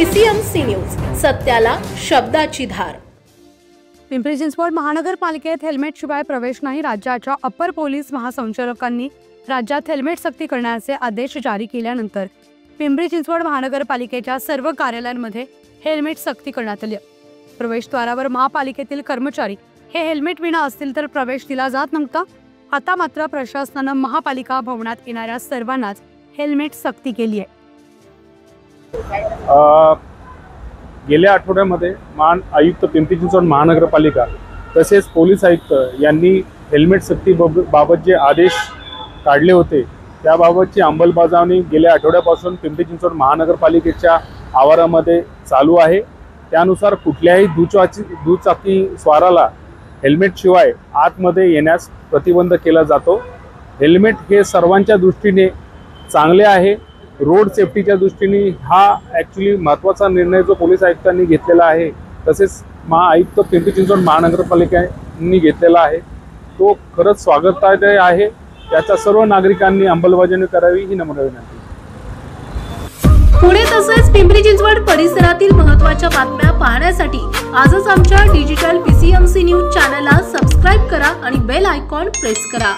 PCMC news, सत्याला शब्दाची धार। पिंपरी चिंचवड महानगरपालिकेत helmet शिवाय प्रवेश नाही। राज्याच्या अपर पोलीस महासंचालकांनी राज्यात हेल्मेट सक्ती करण्याचे आदेश जारी केल्यानंतर पिंपरी चिंचवड महानगरपालिकेच्या सर्व कार्यालयांमध्ये हेल्मेट सक्ती करण्यात आली। प्रवेशद्वारावर महापालिकेतील कर्मचारी हे हेल्मेट विना असतील तर प्रवेश दिला जात नव्हता। आता मात्र प्रशासनाने महापालिका भवनात येणाऱ्या सर्वांनाच हेल्मेट सक्ती केली आहे। गेल्या आठवड्यामध्ये आयुक्त पिंपरी चिंचवड महानगरपालिका तसेच पोलीस आयुक्त यांनी हेल्मेट सक्ती बाबत जे आदेश काढले होते त्याबाबतची अंमलबजावणी गेल्या आठवड्यापासून पिंपरी चिंचवड महानगरपालिकेच्या आवारामध्ये चालू आहे। त्यानुसार कुठल्याही दुचाकी स्वाराला हेल्मेट शिवाय आतमध्ये येण्यास प्रतिबंध केला जातो। हेल्मेट हे सर्वांच्या दृष्टीने चांगले आहे। रोड सेफ्टीच्या दृष्टीने हा ॲक्च्युली महत्त्वाचा निर्णय जो पोलीस आयुक्तांनी घेतलेला आहे तसेच महाआयुक्त पिंपरी चिंचवड महानगरपालिकेने घेतलेला आहे तो खरंच स्वागतार्ह आहे। त्याचा सर्व नागरिकांनी अंमलबजावणी करावी ही नम्र विनंती। पुणे तसेच पिंपरी चिंचवड परिसरातील महत्त्वाच्या बातम्या पाहण्यासाठी आजच आमच्या डिजिटल PCMC न्यूज चॅनलला सबस्क्राइब करा आणि बेल आयकॉन प्रेस करा।